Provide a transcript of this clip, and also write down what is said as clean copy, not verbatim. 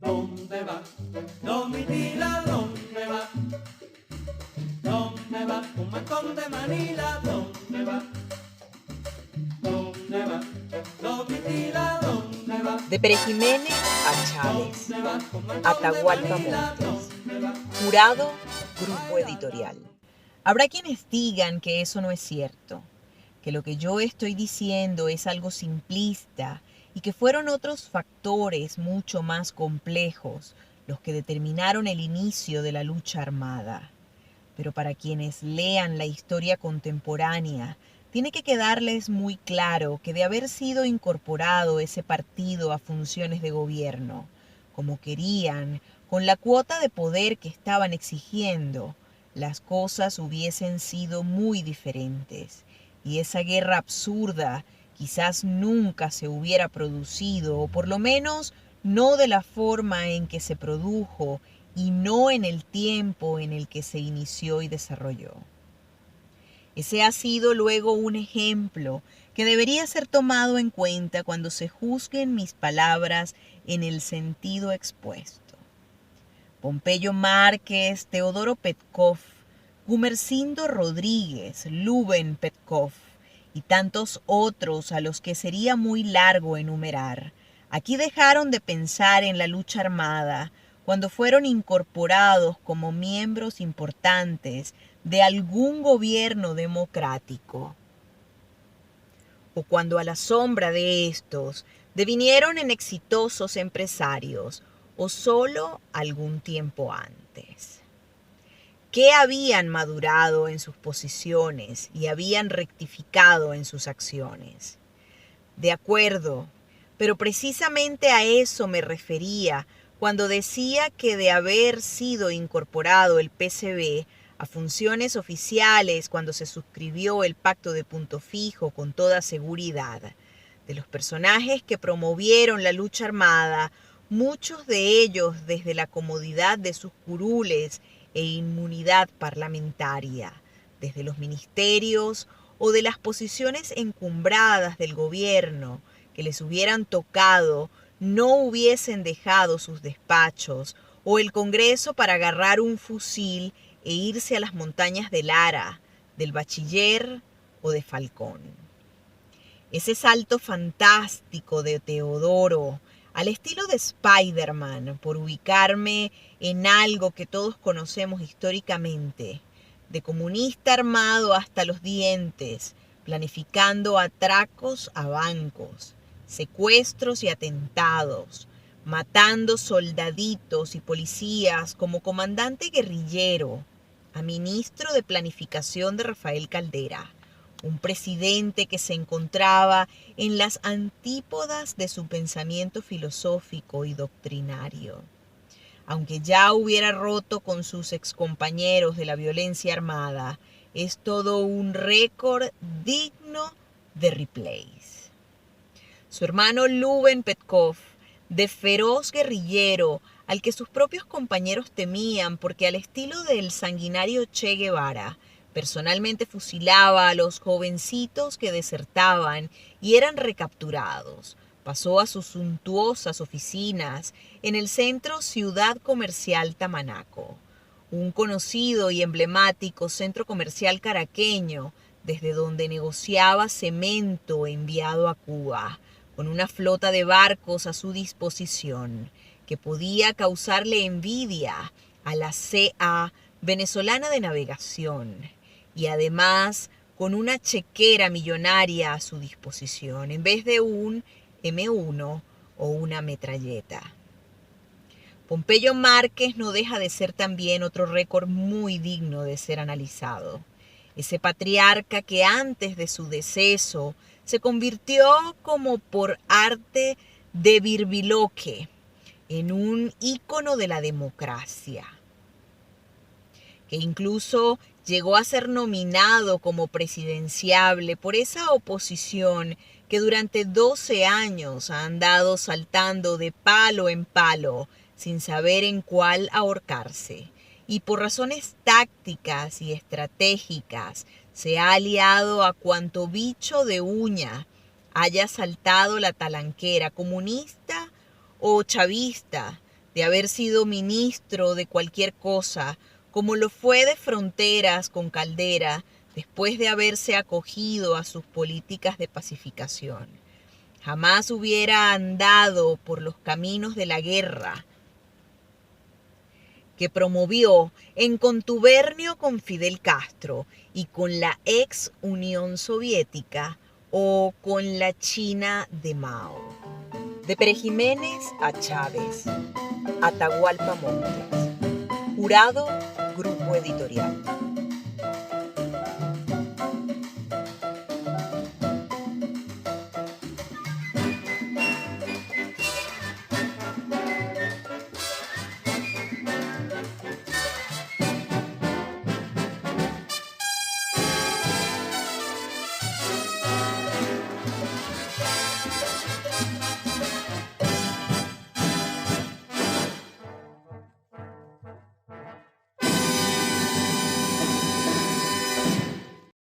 ¿Dónde va? Domitila, ¿dónde va? ¿Dónde va? Un montón de Manila, ¿dónde va? ¿Dónde va? Domitila, ¿dónde va? De Pérez Jiménez a Chávez, ¿Dónde va? Un montón de Atahualpa Manila, Montes. ¿dónde va? Jurado, Grupo Editorial. Habrá quienes digan que eso no es cierto, que lo que yo estoy diciendo es algo simplista y que fueron otros factores mucho más complejos los que determinaron el inicio de la lucha armada. Pero para quienes lean la historia contemporánea, tiene que quedarles muy claro que de haber sido incorporado ese partido a funciones de gobierno, como querían, con la cuota de poder que estaban exigiendo, las cosas hubiesen sido muy diferentes, y esa guerra absurda quizás nunca se hubiera producido, o por lo menos no de la forma en que se produjo y no en el tiempo en el que se inició y desarrolló. Ese ha sido luego un ejemplo que debería ser tomado en cuenta cuando se juzguen mis palabras en el sentido expuesto. Pompeyo Márquez, Teodoro Petkov, Gumersindo Rodríguez, Lubin Petkov y tantos otros a los que sería muy largo enumerar, aquí dejaron de pensar en la lucha armada cuando fueron incorporados como miembros importantes de algún gobierno democrático, o cuando a la sombra de estos devinieron en exitosos empresarios, o solo algún tiempo antes. ¿Qué habían madurado en sus posiciones y habían rectificado en sus acciones? De acuerdo, pero precisamente a eso me refería cuando decía que de haber sido incorporado el PCB a funciones oficiales cuando se suscribió el Pacto de Punto Fijo con toda seguridad, de los personajes que promovieron la lucha armada, muchos de ellos desde la comodidad de sus curules e inmunidad parlamentaria, desde los ministerios o de las posiciones encumbradas del gobierno que les hubieran tocado, no hubiesen dejado sus despachos o el Congreso para agarrar un fusil e irse a las montañas de Lara, del Bachiller o de Falcón. Ese salto fantástico de Teodoro, al estilo de Spider-Man, por ubicarme en algo que todos conocemos históricamente, de comunista armado hasta los dientes, planificando atracos a bancos, secuestros y atentados, matando soldaditos y policías como comandante guerrillero, a ministro de Planificación de Rafael Caldera, un presidente que se encontraba en las antípodas de su pensamiento filosófico y doctrinario. Aunque ya hubiera roto con sus excompañeros de la violencia armada, es todo un récord digno de replays. Su hermano Lubin Petkov, de feroz guerrillero al que sus propios compañeros temían porque al estilo del sanguinario Che Guevara, personalmente fusilaba a los jovencitos que desertaban y eran recapturados. Pasó a sus suntuosas oficinas en el centro Ciudad Comercial Tamanaco, un conocido y emblemático centro comercial caraqueño, desde donde negociaba cemento enviado a Cuba, con una flota de barcos a su disposición, que podía causarle envidia a la CA venezolana de navegación, y además con una chequera millonaria a su disposición, en vez de un M1 o una metralleta. Pompeyo Márquez no deja de ser también otro récord muy digno de ser analizado. Ese patriarca que antes de su deceso se convirtió como por arte de birbiloque en un ícono de la democracia, que incluso llegó a ser nominado como presidenciable por esa oposición que durante 12 años ha andado saltando de palo en palo sin saber en cuál ahorcarse, y por razones tácticas y estratégicas se ha aliado a cuanto bicho de uña haya saltado la talanquera comunista o chavista de haber sido ministro de cualquier cosa, como lo fue de Fronteras con Caldera después de haberse acogido a sus políticas de pacificación. Jamás hubiera andado por los caminos de la guerra que promovió en contubernio con Fidel Castro y con la ex Unión Soviética o con la China de Mao. De Pérez Jiménez a Chávez, Atahualpa Montes. Jurado, Grupo Editorial.